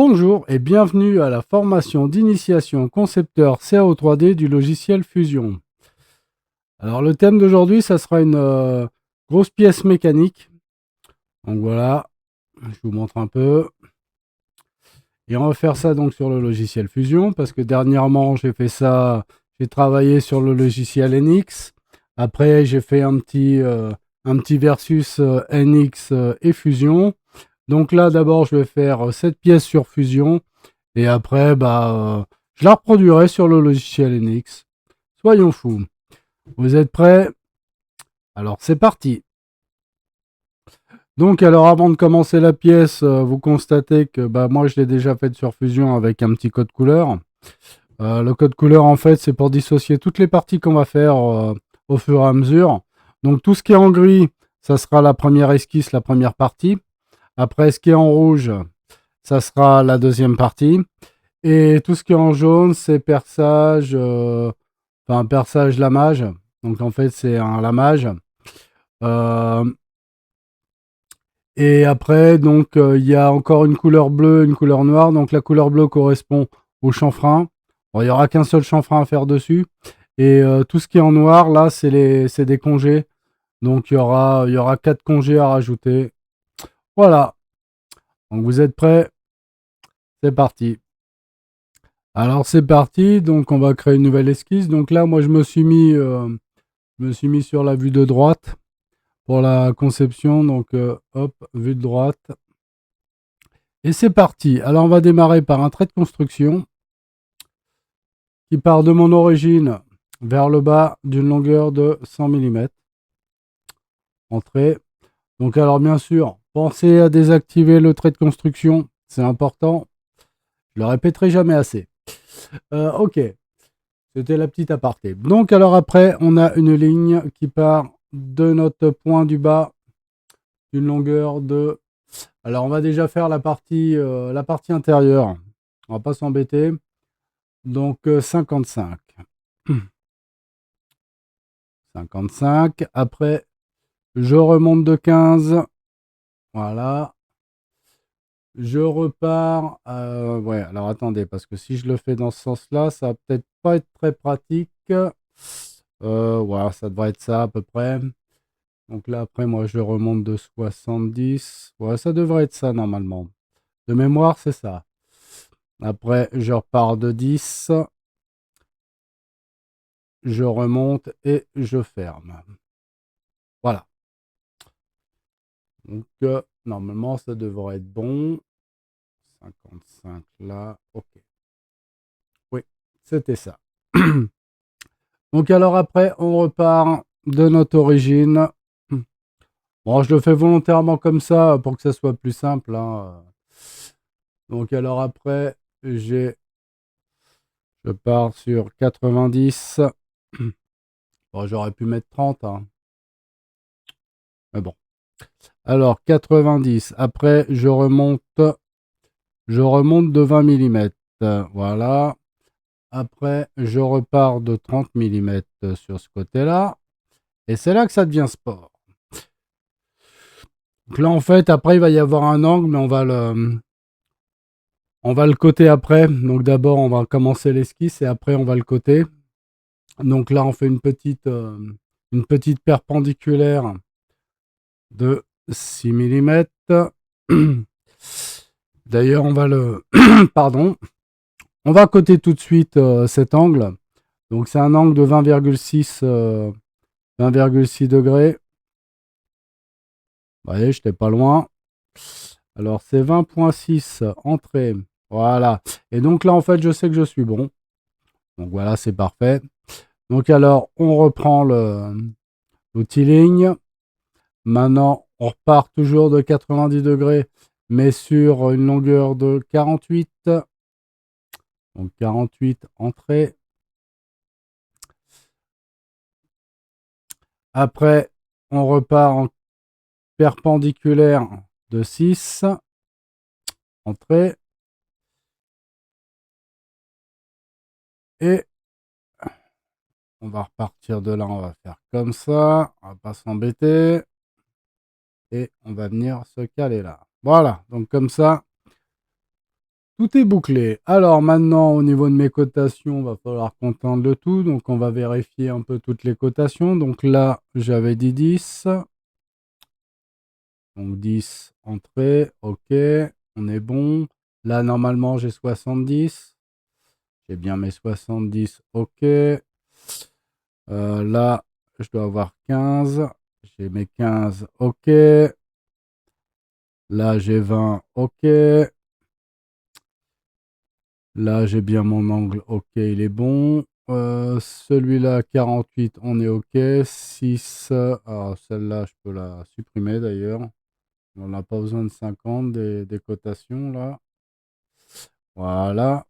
Bonjour et bienvenue à la formation d'initiation concepteur CAO 3D du logiciel Fusion. Alors le thème d'aujourd'hui, ça sera une grosse pièce mécanique. Donc voilà, je vous montre un peu. Et on va faire ça donc sur le logiciel Fusion parce que dernièrement j'ai fait ça, j'ai travaillé sur le logiciel NX. Après j'ai fait un petit versus NX et Fusion. Donc là d'abord je vais faire cette pièce sur Fusion. Et après, je la reproduirai sur le logiciel NX. Soyons fous. Vous êtes prêts? Alors, c'est parti. Donc, alors, avant de commencer la pièce, vous constatez que moi, je l'ai déjà faite sur Fusion avec un petit code couleur. Le code couleur, en fait, c'est pour dissocier toutes les parties qu'on va faire au fur et à mesure. Donc, tout ce qui est en gris, ça sera la première esquisse, la première partie. Après, ce qui est en rouge, ça sera la deuxième partie. Et tout ce qui est en jaune, c'est perçage, perçage lamage. Donc en fait, c'est un lamage. Euh, et après, donc il y a encore une couleur bleue, une couleur noire. Donc la couleur bleue correspond au chanfrein. Bon, il n'y aura qu'un seul chanfrein à faire dessus. Et tout ce qui est en noir, là, c'est des congés. Donc il y aura 4 congés à rajouter. Voilà. Donc vous êtes prêts? C'est parti. Alors c'est parti, donc on va créer une nouvelle esquisse. Donc là, moi je me suis mis sur la vue de droite pour la conception. Donc hop, vue de droite. Et c'est parti. Alors on va démarrer par un trait de construction qui part de mon origine vers le bas d'une longueur de 100 mm. Entrée. Donc alors bien sûr, pensez à désactiver le trait de construction, c'est important. Je le répéterai jamais assez. Ok. C'était la petite aparté. Donc alors après, on a une ligne qui part de notre point du bas d'une longueur de... Alors on va déjà faire la partie intérieure. On va pas s'embêter. Donc 55. 55. Après, je remonte de 15. Voilà. Je repars. Ouais, alors attendez, parce que si je le fais dans ce sens-là, ça va peut-être pas être très pratique. Voilà, ça devrait être ça à peu près. Donc là, après, moi, je remonte de 70. Ouais, ça devrait être ça normalement. De mémoire, c'est ça. Après, je repars de 10. Je remonte et je ferme. Voilà. Donc, normalement, ça devrait être bon. 55 là. OK. Oui, c'était ça. Donc, alors après, on repart de notre origine. Bon, je le fais volontairement comme ça pour que ça soit plus simple, hein. Donc, alors après, je pars sur 90. Bon, j'aurais pu mettre 30, hein. Mais bon. Alors, 90. Après, je remonte de 20 mm. Voilà. Après, je repars de 30 mm sur ce côté-là. Et c'est là que ça devient sport. Donc là, en fait, après, il va y avoir un angle, mais on va le coter après. Donc d'abord, on va commencer l'esquisse et après, on va le coter. Donc là, on fait une petite perpendiculaire de 6 mm. D'ailleurs, on va le... Pardon. On va coter tout de suite cet angle. Donc c'est un angle de 20,6 degrés. Vous voyez, j'étais pas loin. Alors c'est 20,6 entrée. Voilà. Et donc là, en fait, je sais que je suis bon. Donc voilà, c'est parfait. Donc alors, on reprend l'outil ligne. Maintenant, on repart toujours de 90 degrés, mais sur une longueur de 48. Donc 48 entrée. Après, on repart en perpendiculaire de 6. Entrée. Et on va repartir de là, on va faire comme ça. On va pas s'embêter. Et on va venir se caler là. Voilà, donc comme ça, Tout est bouclé. Alors maintenant, au niveau de mes cotations, va falloir qu'on tente le tout. Donc on va vérifier un peu toutes les cotations. Donc là, j'avais dit 10. Donc 10 entrées. OK. On est bon. Là, normalement, j'ai 70. J'ai bien mes 70. OK. Là, je dois avoir 15. J'ai mes 15. OK. Là, j'ai 20. OK. Là, j'ai bien mon angle. OK, il est bon. Celui-là, 48, on est OK. 6. Alors, celle-là, je peux la supprimer d'ailleurs. On n'a pas besoin de 50 des cotations là. Voilà.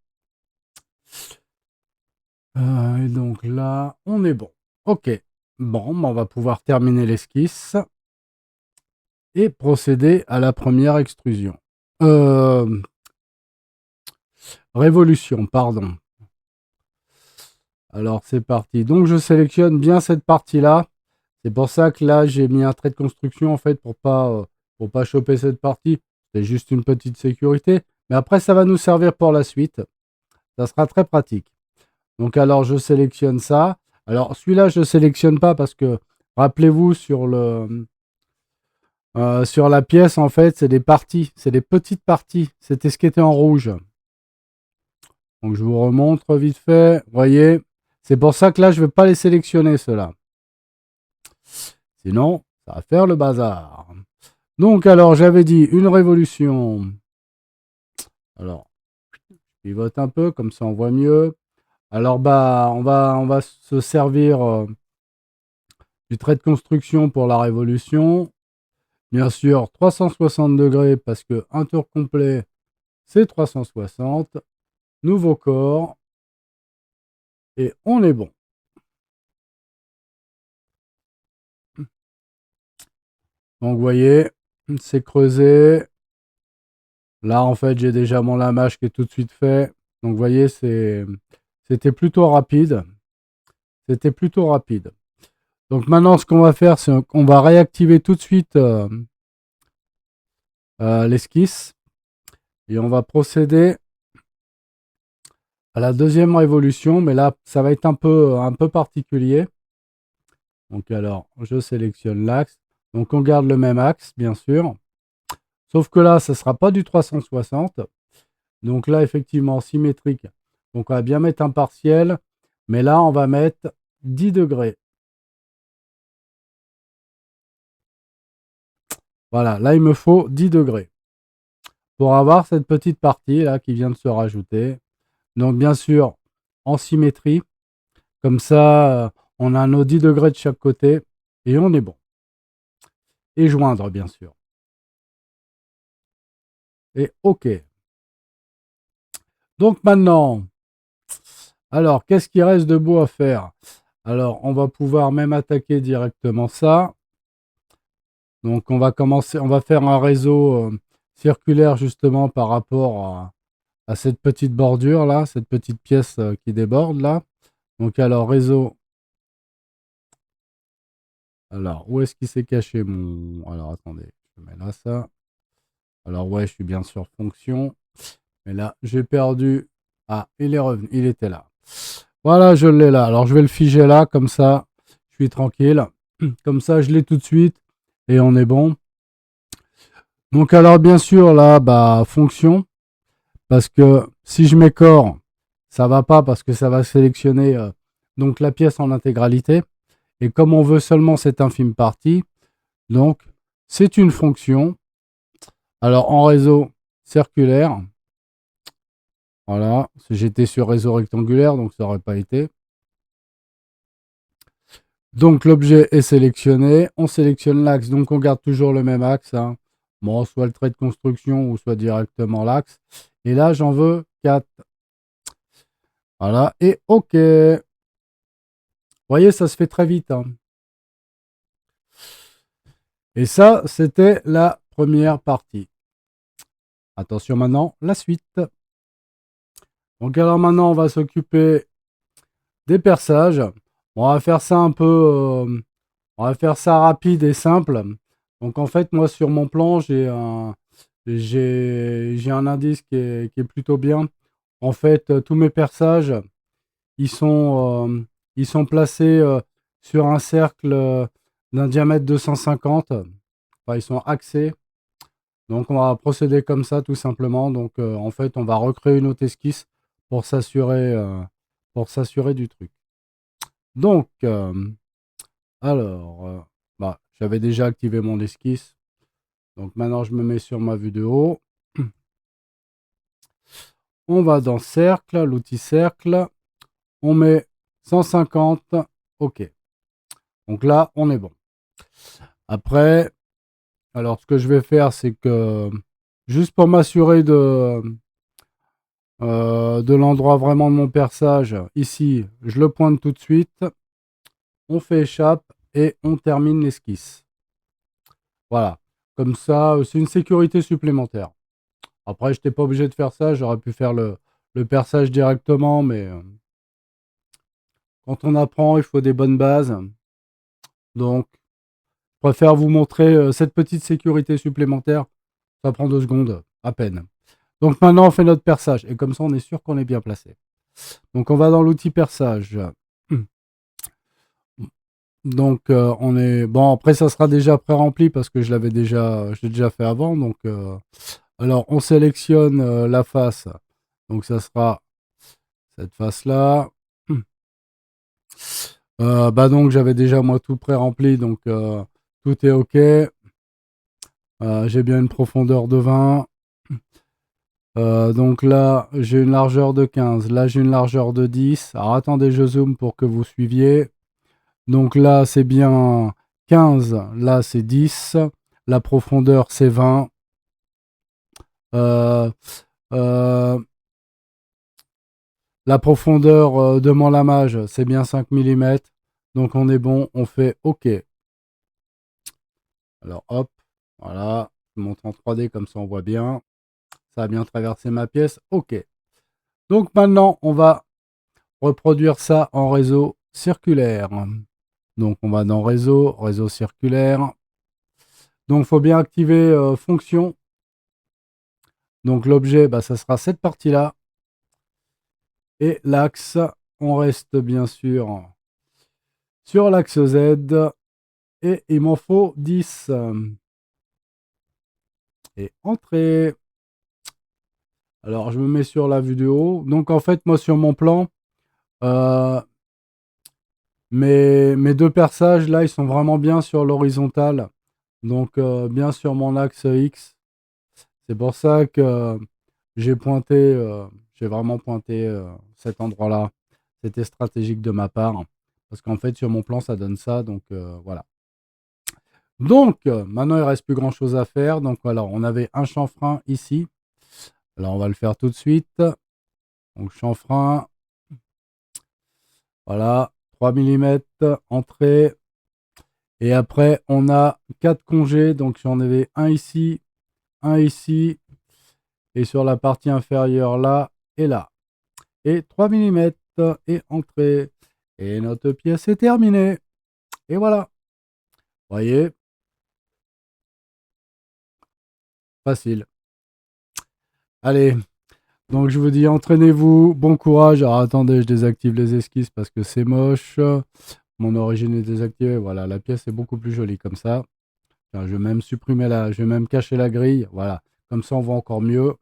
Et donc là, on est bon. OK. Bon, on va pouvoir terminer l'esquisse et procéder à la première extrusion. Révolution, pardon. Alors, c'est parti. Donc, je sélectionne bien cette partie-là. C'est pour ça que là, j'ai mis un trait de construction, en fait, pour pas choper cette partie. C'est juste une petite sécurité. Mais après, ça va nous servir pour la suite. Ça sera très pratique. Donc, alors, je sélectionne ça. Alors, celui-là, je ne sélectionne pas parce que, rappelez-vous, sur la pièce, en fait, c'est des parties. C'est des petites parties. C'était ce qui était en rouge. Donc, je vous remontre vite fait. Vous voyez, c'est pour ça que là, je ne vais pas les sélectionner, ceux-là. Sinon, ça va faire le bazar. Donc, alors, j'avais dit une révolution. Alors, je pivote un peu, comme ça on voit mieux. Alors, bah, on va se servir du trait de construction pour la révolution. Bien sûr, 360 degrés, parce que un tour complet, c'est 360. Nouveau corps. Et on est bon. Donc, vous voyez, c'est creusé. Là, en fait, j'ai déjà mon lamage qui est tout de suite fait. Donc, vous voyez, c'était plutôt rapide. C'était plutôt rapide. Donc, maintenant, ce qu'on va faire, c'est qu'on va réactiver tout de suite l'esquisse. Et on va procéder à la deuxième révolution. Mais là, ça va être un peu particulier. Donc, alors, je sélectionne l'axe. Donc, on garde le même axe, bien sûr. Sauf que là, ça ne sera pas du 360. Donc là, effectivement, symétrique. Donc on va bien mettre un partiel. Mais là, on va mettre 10 degrés. Voilà, là, il me faut 10 degrés. Pour avoir cette petite partie là qui vient de se rajouter. Donc bien sûr, en symétrie. Comme ça, on a nos 10 degrés de chaque côté. Et on est bon. Et joindre, bien sûr. Et OK. Donc maintenant, alors, qu'est-ce qui reste de beau à faire? Alors, on va pouvoir même attaquer directement ça. Donc, on va commencer, on va faire un réseau circulaire justement par rapport à cette petite bordure là, cette petite pièce qui déborde là. Donc, alors, réseau. Alors, où est-ce qu'il s'est caché mon... Alors, attendez, je mets là ça. Alors, ouais, je suis bien sur fonction. Mais là, j'ai perdu. Ah, il est revenu, il était là. Voilà, je l'ai là. Alors, je vais le figer là, comme ça, je suis tranquille. Comme ça, je l'ai tout de suite et on est bon. Donc, alors, bien sûr, là, bah, fonction. Parce que si je mets corps, ça va pas parce que ça va sélectionner donc la pièce en intégralité. Et comme on veut seulement cette infime partie, donc c'est une fonction. Alors, en réseau circulaire, voilà, j'étais sur réseau rectangulaire, donc ça n'aurait pas été. Donc l'objet est sélectionné, on sélectionne l'axe, donc on garde toujours le même axe. Hein. Bon, soit le trait de construction ou soit directement l'axe. Et là, j'en veux 4. Voilà, et OK. Vous voyez, ça se fait très vite. Hein. Et ça, c'était la première partie. Attention maintenant, la suite. Donc alors maintenant, on va s'occuper des perçages. On va faire ça un peu... on va faire ça rapide et simple. Donc en fait, moi sur mon plan, j'ai un indice qui est plutôt bien. En fait, tous mes perçages, ils sont placés sur un cercle d'un diamètre de 150. Enfin, ils sont axés. Donc, on va procéder comme ça, tout simplement. Donc, en fait, on va recréer une autre esquisse pour s'assurer du truc. Donc, alors, bah, j'avais déjà activé mon esquisse. Donc, maintenant, je me mets sur ma vue de haut. On va dans cercle, l'outil cercle. On met 150. OK. Donc là, on est bon. Après, alors ce que je vais faire, c'est que juste pour m'assurer de l'endroit vraiment de mon perçage, ici, je le pointe tout de suite. On fait échappe et on termine l'esquisse. Voilà. Comme ça, c'est une sécurité supplémentaire. Après, je n'étais pas obligé de faire ça. J'aurais pu faire le perçage directement, mais quand on apprend, il faut des bonnes bases. Donc, je préfère vous montrer cette petite sécurité supplémentaire. Ça prend 2 secondes, à peine. Donc maintenant, on fait notre perçage. Et comme ça, on est sûr qu'on est bien placé. Donc, on va dans l'outil perçage. Donc, on est... Bon, après, ça sera déjà pré-rempli parce que je l'ai déjà fait avant. Donc, alors, on sélectionne la face. Donc, ça sera cette face-là. Bah donc, j'avais déjà, moi, tout pré-rempli. Donc, tout est OK. J'ai bien une profondeur de 20. Donc là, j'ai une largeur de 15. Là, j'ai une largeur de 10. Alors, attendez, je zoome pour que vous suiviez. Donc là, c'est bien 15. Là, c'est 10. La profondeur, c'est 20. Euh, euh, la profondeur de mon lamage, c'est bien 5 mm. Donc, on est bon. On fait OK. Alors, hop. Voilà. Je montre en 3D, comme ça, on voit bien. Ça a bien traversé ma pièce. OK. Donc, maintenant, on va reproduire ça en réseau circulaire. Donc, on va dans réseau, réseau circulaire. Donc, il faut bien activer fonction. Donc, l'objet, bah, ça sera cette partie-là. Et l'axe, on reste bien sûr sur l'axe Z. Et il m'en faut 10. Et entrée. Alors, je me mets sur la vue de haut. Donc, en fait, moi, sur mon plan, euh, mes 2 perçages, là, ils sont vraiment bien sur l'horizontale. Donc, bien sur mon axe X. C'est pour ça que j'ai vraiment pointé cet endroit-là. C'était stratégique de ma part. Parce qu'en fait, sur mon plan, ça donne ça. Donc, voilà. Donc, maintenant, il ne reste plus grand-chose à faire. Donc, voilà, on avait un chanfrein ici. Alors, on va le faire tout de suite. Donc, chanfrein. Voilà, 3 mm, entrée. Et après, on a 4 congés. Donc, j'en avais un ici, et sur la partie inférieure là et là. Et 3 mm et entrée. Et notre pièce est terminée. Et voilà. Voyez, facile. Allez, donc je vous dis entraînez-vous, bon courage. Alors attendez, je désactive les esquisses parce que c'est moche. Mon origine est désactivée. Voilà, la pièce est beaucoup plus jolie comme ça. Tiens, je vais même je vais même cacher la grille. Voilà, comme ça on voit encore mieux.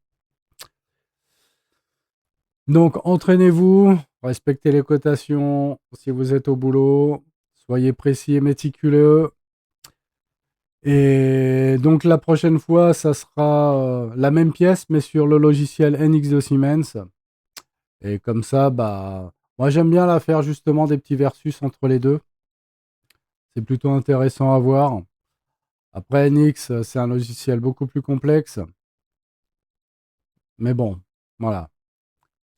Donc entraînez-vous, respectez les cotations si vous êtes au boulot, soyez précis et méticuleux. Et donc la prochaine fois, ça sera la même pièce, mais sur le logiciel NX de Siemens. Et comme ça, bah, moi j'aime bien la faire justement des petits versus entre les deux. C'est plutôt intéressant à voir. Après NX, c'est un logiciel beaucoup plus complexe. Mais bon, voilà.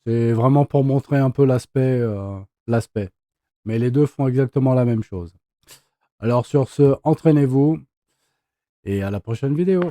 C'est vraiment pour montrer un peu l'aspect. Mais les deux font exactement la même chose. Alors sur ce, entraînez-vous et à la prochaine vidéo.